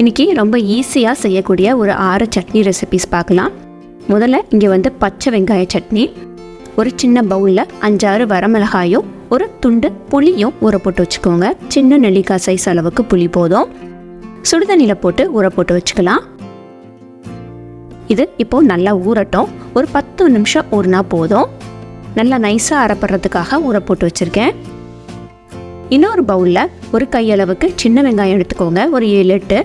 இன்றைக்கி ரொம்ப ஈஸியாக செய்யக்கூடிய ஒரு 6 சட்னி ரெசிபிஸ் பார்க்கலாம். முதல்ல இங்கே வந்து பச்சை வெங்காய சட்னி, ஒரு சின்ன பவுலில் 5-6 வரமிளகாயும் ஒரு துண்டு புளியும் ஊற போட்டு வச்சுக்கோங்க. சின்ன நெல்லிக்காய் சைஸ் அளவுக்கு புளி போதும். சுடுதண்ணியில் போட்டு ஊற போட்டு வச்சுக்கலாம். இது இப்போது நல்லா ஊறட்டும். ஒரு 10 நிமிஷம் ஊறினா போதும். நல்லா நைஸாக அரைப்படுறதுக்காக ஊற போட்டு வச்சுருக்கேன். இன்னொரு பவுலில் ஒரு கையளவுக்கு சின்ன வெங்காயம் எடுத்துக்கோங்க, ஒரு 7-8.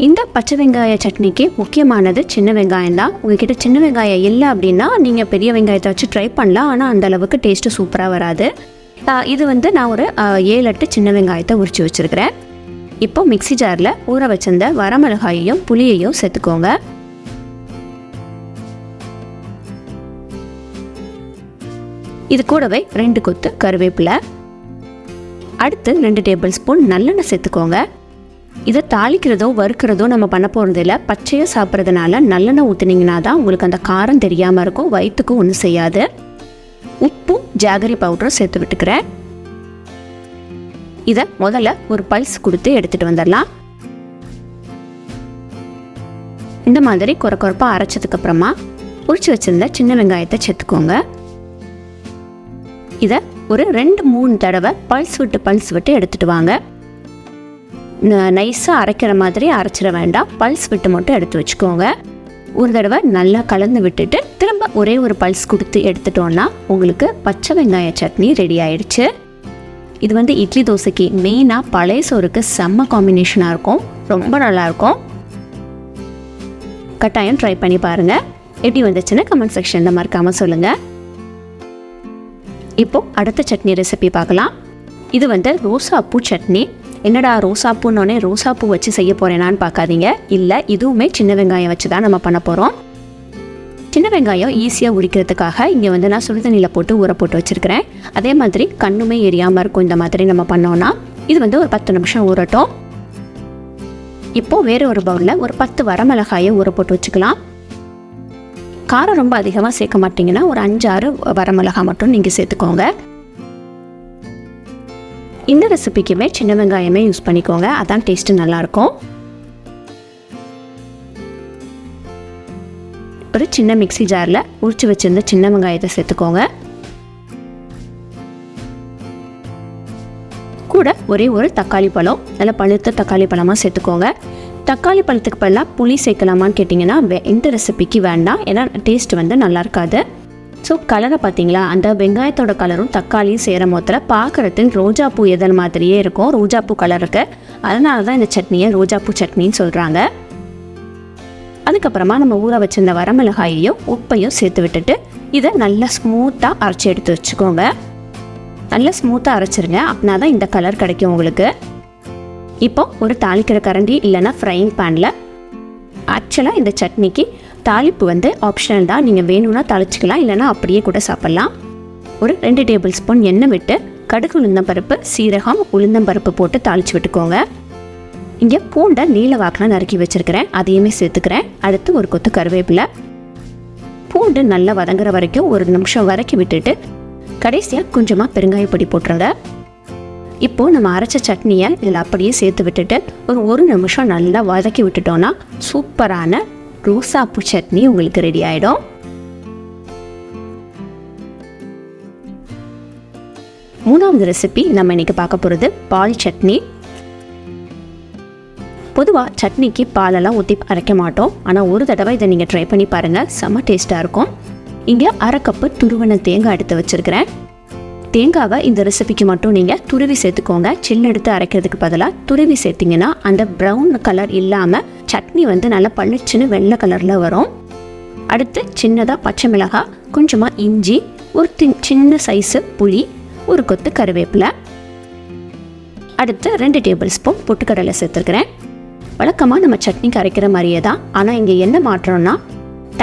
இந்த பச்சை வெங்காய சட்னிக்கு முக்கியமானது சின்ன வெங்காயம் தான். உங்ககிட்ட சின்ன வெங்காயம் இல்லை அப்படின்னா நீங்கள் பெரிய வெங்காயத்தை வச்சு ட்ரை பண்ணலாம். ஆனால் அந்த அளவுக்கு டேஸ்ட்டு சூப்பராக வராது. இது வந்து நான் ஒரு 7-8 சின்ன வெங்காயத்தை உரித்து வச்சுருக்கிறேன். இப்போ மிக்ஸி ஜாரில் ஊற வச்சிருந்த வரமிளகாயையும் புளியையும் சேர்த்துக்கோங்க. இது கூடவே 2 கொத்து கருவேப்பிலை, அடுத்து 2 டேபிள் ஸ்பூன் நல்லெண்ணெய் சேர்த்துக்கோங்க. இதை தாளிக்கிறதோ வறுக்கிறதோ நம்ம பண்ண போகிறதில்ல. பச்சையாக சாப்பிட்றதுனால நல்லெண்ணெய் ஊற்றுனீங்கன்னா தான் உங்களுக்கு அந்த காரம் தெரியாமல் இருக்கும், வயிற்றுக்கும் ஒன்றும் செய்யாது. உப்பும் ஜாகரி பவுடரும் சேர்த்து விட்டுக்கிறேன். இதை முதல்ல ஒரு பல்ஸ் கொடுத்து எடுத்துகிட்டு வந்துடலாம். இந்த மாதிரி குறைப்பாக அரைச்சதுக்கப்புறமா உரிச்சு வச்சுருந்த சின்ன வெங்காயத்தை சேர்த்துக்கோங்க. இதை ஒரு 2-3 தடவை பல்ஸ் விட்டு எடுத்துகிட்டு வாங்க. நைஸாக அரைக்கிற மாதிரி அரைச்சிட வேண்டாம், பல்ஸ் விட்டு மட்டும் எடுத்து வச்சுக்கோங்க. ஒரு தடவை நல்லா கலந்து விட்டுட்டு திரும்ப ஒரே ஒரு பல்ஸ் கொடுத்து எடுத்துட்டோன்னா உங்களுக்கு பச்சை வெங்காய சட்னி ரெடி ஆயிடுச்சு. இது வந்து இட்லி தோசைக்கு மெயினாக பழைய சோறுக்கு செம்ம காம்பினேஷனாக இருக்கும், ரொம்ப நல்லாயிருக்கும். கட்டாயம் ட்ரை பண்ணி பாருங்கள். எப்படி வந்துச்சுன்னு கமெண்ட் செக்ஷனில் மறக்காமல் சொல்லுங்கள். இப்போ அடுத்த சட்னி ரெசிபி பார்க்கலாம். இது வந்து ரோசாப்பூ சட்னி. என்னடா ரோசாப்பூன்னொன்னே ரோசாப்பூ வச்சு செய்ய போகிறேனான்னு பார்க்காதீங்க. இல்லை, இதுவுமே சின்ன வெங்காயம் வச்சு தான் நம்ம பண்ண போகிறோம். சின்ன வெங்காயம் ஈஸியாக உரிக்கிறதுக்காக இங்கே வந்து நான் சுடுதண்ணியில் போட்டு ஊற போட்டு வச்சுருக்கிறேன். அதே மாதிரி கண்ணுமே எரியாமல் இருக்கும் இந்த மாதிரி நம்ம பண்ணோன்னா. இது வந்து ஒரு 10 நிமிஷம் ஊறட்டும். இப்போது வேறு ஒரு பவுலில் ஒரு 10 வரமிளகாயை ஊற போட்டு வச்சுக்கலாம். காரம் ரொம்ப அதிகமாக சேர்க்க மாட்டிங்கன்னா ஒரு 5-6 வரமிளகாய் மட்டும் நீங்கள் சேர்த்துக்கோங்க. இந்த ரெசிபிக்குமே சின்ன வெங்காயமே யூஸ் பண்ணிக்கோங்க, அதான் டேஸ்ட்டு நல்லாயிருக்கும். ஒரு சின்ன மிக்ஸி ஜாரில் உரிச்சு வச்சிருந்த சின்ன வெங்காயத்தை சேர்த்துக்கோங்க. கூட ஒரே ஒரு தக்காளி பழம், நல்லா பழுத்த தக்காளி பழமாக சேர்த்துக்கோங்க. தக்காளி பழத்துக்கு பதிலாக புளி சேர்க்கலாமான்னு கேட்டிங்கன்னா இந்த ரெசிபிக்கு வேண்டாம், ஏன்னா டேஸ்ட் வந்து நல்லா இருக்காது. ஸோ கலரை பார்த்தீங்களா, அந்த வெங்காயத்தோட கலரும் தக்காளியும் சேரும் போதில் பார்க்குறதுக்கு ரோஜாப்பூ எதல் மாதிரியே இருக்கும், ரோஜாப்பூ கலருக்கு. அதனால தான் இந்த சட்னியை ரோஜாப்பூ சட்னின்னு சொல்கிறாங்க. அதுக்கப்புறமா நம்ம ஊற வச்சிருந்த வரமிளகாயையும் உப்பையும் சேர்த்து விட்டுட்டு இதை நல்லா ஸ்மூத்தாக அரைச்சி எடுத்து வச்சுக்கோங்க. நல்லா ஸ்மூத்தாக அரைச்சிருங்க, அப்படின்னா தான் இந்த கலர் கிடைக்கும் உங்களுக்கு. இப்போ ஒரு தாளிக்கிற கரண்டி இல்லைன்னா ஃப்ரைங் பேனில், ஆக்சுவலாக இந்த சட்னிக்கு தாளிப்பு வந்து ஆப்ஷனல் தான், நீங்கள் வேணும்னா தாளிச்சிக்கலாம், இல்லைனா அப்படியே கூட சாப்பிட்லாம். ஒரு 2 டேபிள் ஸ்பூன் எண்ணெய் விட்டு கடுகு உளுந்தம்பருப்பு, சீரகம், உளுந்தம்பருப்பு போட்டு தாளித்து விட்டுக்கோங்க. இங்கே பூண்டை நீல வாக்கில் நறுக்கி வச்சுருக்கிறேன், அதையுமே சேர்த்துக்கிறேன். அடுத்து ஒரு கொத்து கருவேப்பிலை. பூண்டு நல்லா வதங்குற வரைக்கும் ஒரு நிமிஷம் வதக்கி விட்டுட்டு கடைசியாக கொஞ்சமாக பெருங்காயப்பொடி போட்டுருங்க. இப்போது நம்ம அரைச்ச சட்னியை இதில் அப்படியே சேர்த்து விட்டுட்டு ஒரு நிமிஷம் நல்லா வதக்கி விட்டுட்டோன்னா சூப்பரான ரோசாப்பூ சட்னி உங்களுக்கு ரெடி ஆகிடும். மூணாவது ரெசிபி நம்ம இன்றைக்கி பார்க்க போகிறது பால் சட்னி. பொதுவாக சட்னிக்கு பாலெல்லாம் ஊற்றி அரைக்க மாட்டோம், ஆனால் ஒரு தடவை இதை நீங்கள் ட்ரை பண்ணி பாருங்கள், செம்ம டேஸ்ட்டாக இருக்கும். இங்கே 1/2 கப்பு துருவன தேங்காய் எடுத்து வச்சுருக்கிறேன். தேங்காவை இந்த ரெசிபிக்கு மட்டும் நீங்கள் துருவி சேர்த்துக்கோங்க. சில்லு எடுத்து அரைக்கிறதுக்கு பதிலாக துருவி சேர்த்திங்கன்னா அந்த ப்ரௌன் கலர் இல்லாமல் சட்னி வந்து நல்லா பளிச்சுன்னு வெள்ளை கலரில் வரும். அடுத்து சின்னதாக பச்சை மிளகாய், கொஞ்சமாக இஞ்சி, ஒரு சின்ன சைஸு புளி, ஒரு கொத்து கருவேப்பிலை. அடுத்து 2 டேபிள் ஸ்பூன் பொட்டுக்கடலை சேர்த்துருக்கிறேன். வழக்கமாக நம்ம சட்னிக்கு அரைக்கிற மாதிரியே தான், ஆனால் இங்கே என்ன மாற்றோம்னா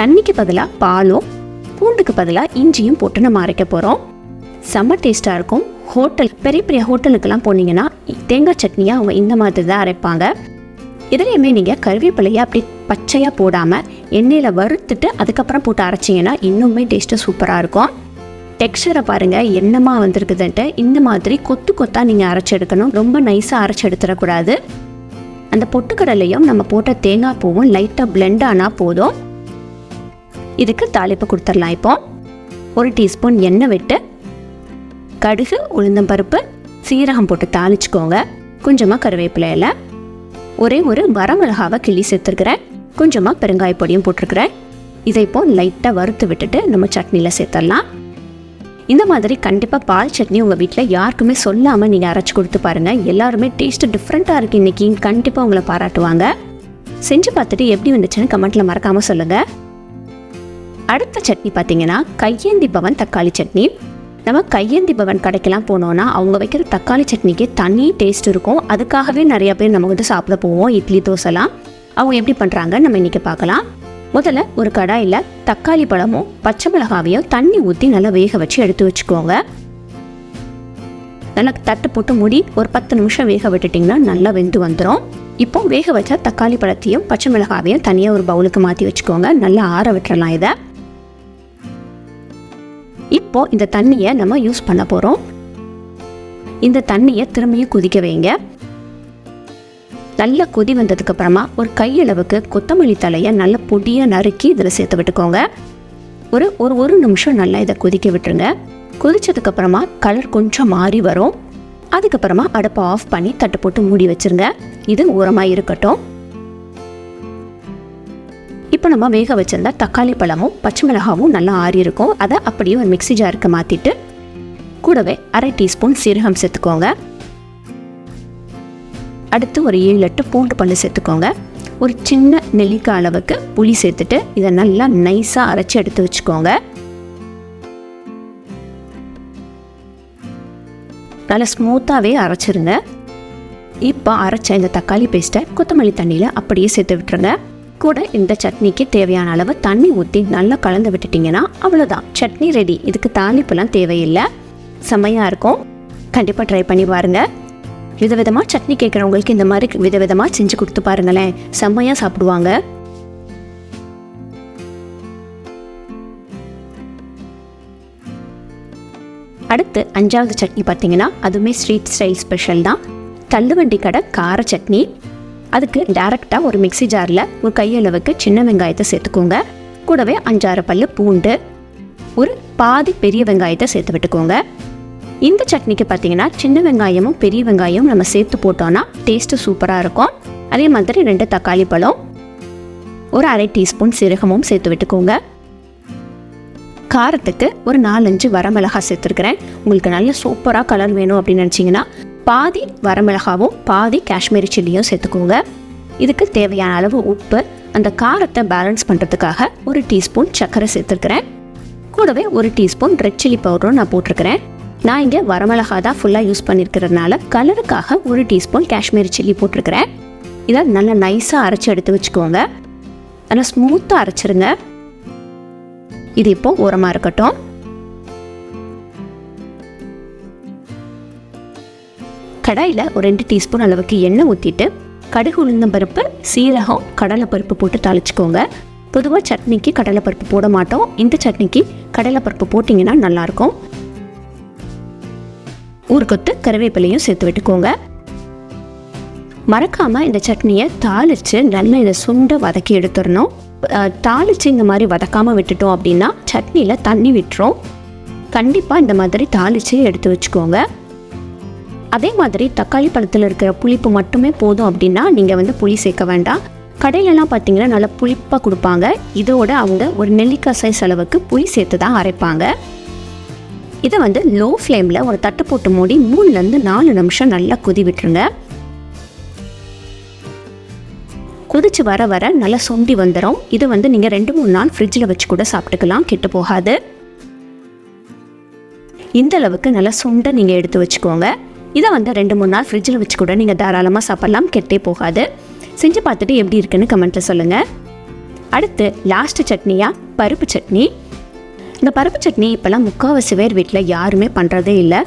தண்ணிக்கு பதிலாக பாலும் பூண்டுக்கு பதிலாக இஞ்சியும் போட்டு நம்ம அரைக்க போகிறோம். செம்ம டேஸ்ட்டாக இருக்கும். பெரிய ஹோட்டலுக்கெல்லாம் போனீங்கன்னா தேங்காய் சட்னியாக அவங்க இந்த மாதிரி தான் அரைப்பாங்க. இதுலேயுமே நீங்கள் கருவேப்பிலையை அப்படி பச்சையாக போடாமல் எண்ணெயில் வறுத்துட்டு அதுக்கப்புறம் போட்டு அரைச்சிங்கன்னா இன்னுமே டேஸ்ட்டு சூப்பராக இருக்கும். டெக்ஸ்சரை பாருங்கள் என்னமாக வந்திருக்குதுன்ட்டு. இந்த மாதிரி கொத்து கொத்தாக நீங்கள் அரைச்சி எடுக்கணும், ரொம்ப நைஸாக அரைச்சி எடுத்துடக்கூடாது. அந்த பொட்டுக்கடலையும் நம்ம போட்ட தேங்காய் பூவும் லைட்டாக பிளெண்ட் ஆனால் போதும். இதுக்கு தாளிப்பு கொடுத்துடலாம். இப்போ 1 டீஸ்பூன் எண்ணெய் விட்டு கடுகு, உளுந்தம்பருப்பு, சீரகம் போட்டு தாளிச்சுக்கோங்க. கொஞ்சமாக கருவேப்பிலை இலை, ஒரே ஒரு வரமிளகாவை கிள்ளி சேர்த்துருக்கிறேன். கொஞ்சமாக பெருங்காய பொடியும் போட்டிருக்கிறேன். இதை இப்போ லைட்டாக வறுத்து விட்டுட்டு நம்ம சட்னியில் சேர்த்துடலாம். இந்த மாதிரி கண்டிப்பாக பால் சட்னி உங்கள் வீட்டில் யாருக்குமே சொல்லாமல் நீங்கள் அரைச்சி கொடுத்து பாருங்கள். எல்லாருமே டேஸ்ட்டு டிஃப்ரெண்ட்டாக இருக்குது இன்றைக்கி, கண்டிப்பாக உங்களை பாராட்டுவாங்க. செஞ்சு பார்த்துட்டு எப்படி வந்துச்சுன்னு கமெண்ட்டில் மறக்காமல் சொல்லுங்கள். அடுத்த சட்னி பார்த்தீங்கன்னா கையேந்தி பவன் தக்காளி சட்னி. நம்ம கையேந்தி பவன் கடைக்கெல்லாம் போனோன்னா அவங்க வைக்கிற தக்காளி சட்னிக்கு தனி டேஸ்ட் இருக்கும். அதுக்காகவே நிறையா பேர் நம்ம வந்து சாப்பிட போவோம், இட்லி தோசைலாம். அவங்க எப்படி பண்ணுறாங்க நம்ம இன்றைக்கி பார்க்கலாம். முதல்ல ஒரு கடாயில் தக்காளி பழமும் பச்சை மிளகாவையும் தண்ணி ஊற்றி நல்லா வேக வச்சு எடுத்து வச்சுக்கோங்க. நல்லா தட்டு போட்டு மூடி ஒரு 10 நிமிஷம் வேக விட்டுட்டிங்கன்னா நல்லா வெந்து வந்துடும். இப்போ வேக வச்ச தக்காளி பழத்தையும் பச்சை மிளகாவையும் தனியாக ஒரு பவுலுக்கு மாற்றி வச்சுக்கோங்க. நல்லா ஆற விட்டுறலாம். இதை இப்போ இந்த தண்ணியை நம்ம யூஸ் பண்ண போகிறோம். இந்த தண்ணியை திரும்பியும் கொதிக்க வைங்க. நல்லா கொதி வந்ததுக்கு அப்புறமா ஒரு கையளவுக்கு கொத்தமல்லி தலையை நல்ல பொடியாக நறுக்கி இதில் சேர்த்து விட்டுக்கோங்க. ஒரு நிமிஷம் நல்லா இதை கொதிக்க விட்டுருங்க. கொதிச்சதுக்கப்புறமா கலர் கொஞ்சம் மாறி வரும். அதுக்கப்புறமா அடுப்பை ஆஃப் பண்ணி தட்டு போட்டு மூடி வச்சுருங்க. இது ஓரமாக இருக்கட்டும். இப்போ நம்ம வேக வச்சிருந்தா தக்காளி பழமும் பச்சை மிளகாவும் நல்லா ஆறி இருக்கும். அதை அப்படியே ஒரு மிக்ஸி ஜாருக்கு மாற்றிட்டு கூடவே 1/2 டீஸ்பூன் சீரகம் சேர்த்துக்கோங்க. அடுத்து ஒரு 7-8 பூண்டு பல்லு சேர்த்துக்கோங்க. ஒரு சின்ன நெல்லிக்காய் அளவுக்கு புளி சேர்த்துட்டு இதை நல்லா நைஸாக அரைச்சி எடுத்து வச்சுக்கோங்க. நல்லா ஸ்மூத்தாகவே அரைச்சிருங்க. இப்போ அரைச்ச இந்த தக்காளி பேஸ்ட்டை கொத்தமல்லி தண்ணியில் அப்படியே சேர்த்து விட்டுருங்க. கூட இந்த சட்னிக்கு தேவையான அளவு தண்ணி ஊற்றி நல்லா கலந்து விட்டுட்டிங்கன்னா அவ்வளோதான், சட்னி ரெடி. இதுக்கு தாளிப்புலாம் தேவையில்லை. செம்மையாக இருக்கும். கண்டிப்பாக ட்ரை பண்ணி பாருங்கள். விதவிதமாக சட்னி கேட்குறவங்களுக்கு இந்த மாதிரி விதவிதமாக செஞ்சு கொடுத்து பாருங்களேன், செம்மையாக சாப்பிடுவாங்க. அடுத்து 5வது சட்னி பார்த்தீங்கன்னா அதுவுமே ஸ்ட்ரீட் ஸ்டைல் ஸ்பெஷல் தான். தள்ளுவண்டி கடை கார சட்னி. அதுக்கு டேரெக்டாக ஒரு மிக்ஸி ஜாரில் ஒரு கையளவுக்கு சின்ன வெங்காயத்தை சேர்த்துக்கோங்க. கூடவே 5-6 பல்லு பூண்டு, ஒரு பாதி பெரிய வெங்காயத்தை சேர்த்து விட்டுக்கோங்க. இந்த சட்னிக்கு பார்த்தீங்கன்னா சின்ன வெங்காயமும் பெரிய வெங்காயமும் நம்ம சேர்த்து போட்டோன்னா டேஸ்ட்டு சூப்பராக இருக்கும். அதே மாதிரி 2 தக்காளி பழம், ஒரு 1/2 டீஸ்பூன் சீரகமும் சேர்த்து விட்டுக்கோங்க. காரத்துக்கு ஒரு 4-5 வரமிளகாய் சேர்த்துருக்கிறேன். உங்களுக்கு நல்ல சூப்பராக கலர் வேணும் அப்படின்னு நினச்சிங்கன்னா பாதி வரமிளகாவும் பாதி காஷ்மீரி சில்லியும் சேர்த்துக்கோங்க. இதுக்கு தேவையான அளவு உப்பு, அந்த காரத்தை பேலன்ஸ் பண்ணுறதுக்காக 1 டீஸ்பூன் சர்க்கரை சேர்த்துருக்கிறேன். கூடவே 1 டீஸ்பூன் ரெட் சில்லி பவுடரும் நான் போட்டிருக்கிறேன். நான் இங்கே வரமிளகா தான் ஃபுல்லாக யூஸ் பண்ணியிருக்கிறதுனால கலருக்காக 1 டீஸ்பூன் காஷ்மீரி சில்லி போட்டிருக்கிறேன். இதை நல்லா நைஸாக அரைச்சி எடுத்து வச்சுக்கோங்க. நல்லா ஸ்மூத்தாக அரைச்சிருங்க. இது இப்போ ஓரமாக இருக்கட்டும். கடாயில் ஒரு 2 டீஸ்பூன் அளவுக்கு எண்ணெய் ஊற்றிட்டு கடுகு, உளுந்தம்பருப்பு, சீரகம், கடலைப்பருப்பு போட்டு தாளிச்சுக்கோங்க. பொதுவாக சட்னிக்கு கடலைப்பருப்பு போட மாட்டோம். இந்த சட்னிக்கு கடலைப்பருப்பு போட்டிங்கன்னா நல்லாயிருக்கும். ஒரு கொத்து கருவேப்பிலையும் சேர்த்து விட்டுக்கோங்க. மறக்காமல் இந்த சட்னியை தாளித்து நல்லா இதை சுண்டை வதக்கி எடுத்துடணும். தாளித்து இந்த மாதிரி வதக்காமல் விட்டுட்டோம் அப்படின்னா சட்னியில் தண்ணி விட்டுரும். கண்டிப்பாக இந்த மாதிரி தாளித்து எடுத்து வச்சுக்கோங்க. அதே மாதிரி தக்காளி பழத்தில் இருக்கிற புளிப்பு மட்டுமே போதும் அப்படின்னா நீங்கள் வந்து புளி சேர்க்க வேண்டாம். கடையிலலாம் பார்த்தீங்கன்னா நல்லா புளிப்பாக கொடுப்பாங்க. இதோட அவங்க ஒரு நெல்லிக்காய் சைஸ் அளவுக்கு புளி சேர்த்து தான் அரைப்பாங்க. இதை வந்து லோ ஃப்ளேமில் ஒரு தட்டு போட்டு மூடி 3-4 நிமிஷம் நல்லா கொதி விட்டுருங்க. கொதிச்சு வர வர நல்லா சொண்டி வந்துடும். இதை வந்து நீங்கள் 2-3 நாள் ஃப்ரிட்ஜில் வச்சு கூட சாப்பிட்டுக்கலாம், கெட்டு போகாது. இந்த அளவுக்கு நல்லா சுண்டை நீங்கள் எடுத்து வச்சுக்கோங்க. இதை வந்து 2-3 நாள் ஃப்ரிட்ஜில் வச்சு கூட நீங்கள் தாராளமாக சாப்பிட்லாம், கெட்டே போகாது. செஞ்சு பார்த்துட்டு எப்படி இருக்குன்னு கமெண்ட்டில் சொல்லுங்கள். அடுத்து லாஸ்ட் சட்னியாக பருப்பு சட்னி. இந்த பருப்பு சட்னி இப்போல்லாம் முக்கால்வாசி பேர் வீட்டில் யாருமே பண்ணுறதே இல்லை.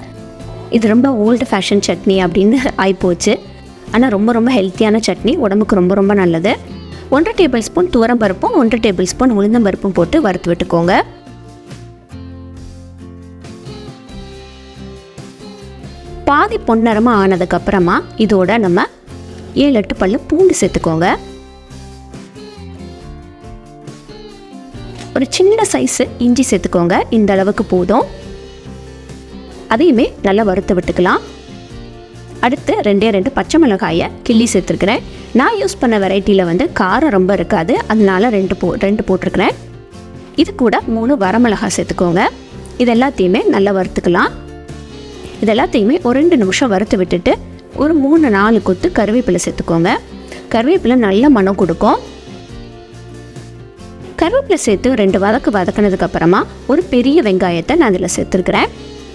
இது ரொம்ப ஓல்டு ஃபேஷன் சட்னி அப்படின்னு ஆகிப்போச்சு. ஆனால் ரொம்ப ரொம்ப ஹெல்த்தியான சட்னி, உடம்புக்கு ரொம்ப ரொம்ப நல்லது. 1 டேபிள் ஸ்பூன் துவரம் பருப்பும் 1 டேபிள் ஸ்பூன் உளுந்தம் பருப்பும் போட்டு வறுத்து விட்டுக்கோங்க. பாதி பொன்னிறமாக ஆனதுக்கப்புறமா இதோட நம்ம 7-8 பல்லு பூண்டு சேர்த்துக்கோங்க. ஒரு சின்ன சைஸு இஞ்சி சேர்த்துக்கோங்க. இந்த அளவுக்கு போதும். அதையுமே நல்லா வறுத்து விட்டுக்கலாம். அடுத்து 2 பச்சை மிளகாயை கிள்ளி சேர்த்துருக்கிறேன். நான் யூஸ் பண்ண வெரைட்டியில் வந்து காரம் ரொம்ப இருக்காது, அதனால 2 போட்டிருக்கிறேன். இது கூட 3 வரமிளகாய் சேர்த்துக்கோங்க. இது எல்லாத்தையுமே நல்லா வறுத்துக்கலாம். இது எல்லாத்தையுமே ஒரு 2 நிமிஷம் வறுத்து விட்டுட்டு ஒரு 3-4 கொத்து கருவேப்பிலை சேர்த்துக்கோங்க. கருவேப்பிலை நல்ல மணம் கொடுக்கும். கருவேப்பிலை சேர்த்து 2 வதக்கினதுக்கப்புறமா ஒரு பெரிய வெங்காயத்தை நான் அதில் சேர்த்துருக்கிறேன்.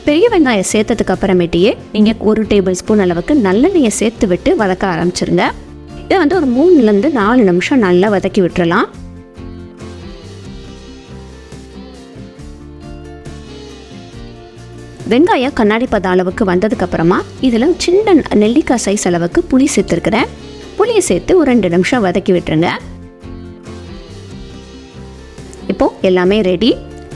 பெரிய வெங்காயம் சேர்த்ததுக்கு அப்புறமேட்டியே நீங்கள் 1 டேபிள் ஸ்பூன் அளவுக்கு நல்லெண்ணெயை சேர்த்து விட்டு வதக்க ஆரம்பிச்சிருங்க. இதை வந்து ஒரு 3-4 நிமிஷம் நல்லா வதக்கி விட்டுறலாம். வெங்காயம் கண்ணாடி பத அளவுக்கு வந்ததுக்கப்புறமா இதில் சின்ன நெல்லிக்காய் சைஸ் அளவுக்கு புளி சேர்த்துருக்கிறேன். புளியை சேர்த்து ஒரு 2 நிமிஷம் வதக்கி விட்டுருங்க. இப்போது எல்லாமே ரெடி.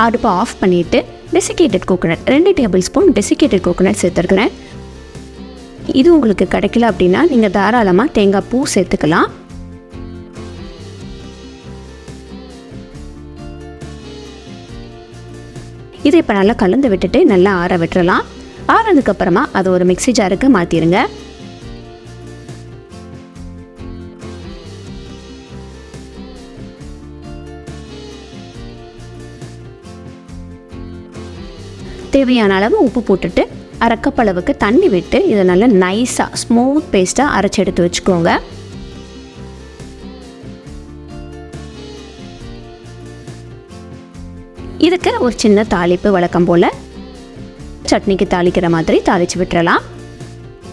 அடுப்பை ஆஃப் பண்ணிவிட்டு desiccated coconut 2 tablespoon desiccated coconut சேர்த்துருக்கிறேன். இது உங்களுக்கு கிடைக்கல அப்படின்னா நீங்கள் தாராளமாக தேங்காய் பூ சேர்த்துக்கலாம். இதை இப்போ நல்லா கலந்து விட்டுட்டு நல்லா ஆற விட்டுறலாம். ஆறதுக்கப்புறமா அதை ஒரு மிக்ஸி ஜாருக்கு மாற்றிடுங்க. தேவையான அளவு உப்பு போட்டுட்டு 1/2 கப் அளவுக்கு தண்ணி விட்டு இதை நல்லா நைஸாக ஸ்மூத் பேஸ்ட்டாக அரைச்சி எடுத்து வச்சுக்கோங்க. இதுக்கு ஒரு சின்ன தாளிப்பு வழக்கம் போல் சட்னிக்கு தாளிக்கிற மாதிரி தாளித்து விட்டுறலாம்.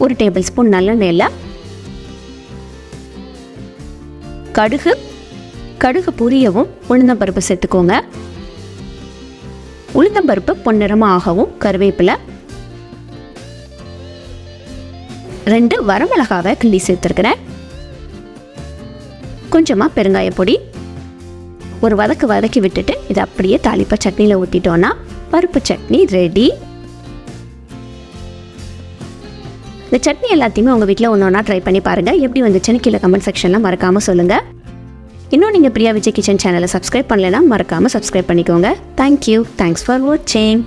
1 டேபிள் ஸ்பூன் நல்லெண்ணெயில் கடுகு பொரியவும் உளுந்தம்பருப்பு சேர்த்துக்கோங்க. உளுந்தம்பருப்பு பொன்னிறமாக ஆகவும் கருவேப்பிலை 2 வரமிளகாவை கிள்ளி சேர்த்துருக்கிறேன். கொஞ்சமாக பெருங்காய பொடி ஒரு வதக்கி விட்டுட்டு இதை அப்படியே தாளிப்பா சட்னியில் ஊற்றிட்டோன்னா பருப்பு சட்னி ரெடி. இந்த சட்னி எல்லாத்தையுமே உங்கள் வீட்டில் ஒன்றா ட்ரை பண்ணி பாருங்கள். எப்படி வந்துச்சுன்னு கீழே கமெண்ட் செக்ஷனில் மறக்காமல் சொல்லுங்கள். இன்னும் நீங்கள் பிரியா விஜய் கிச்சன் சேனலை சப்ஸ்கிரைப் பண்ணலைன்னா மறக்காமல் சப்ஸ்கிரைப் பண்ணிக்கோங்க. தேங்க்யூ. தேங்க்ஸ் ஃபார் வாட்சிங்.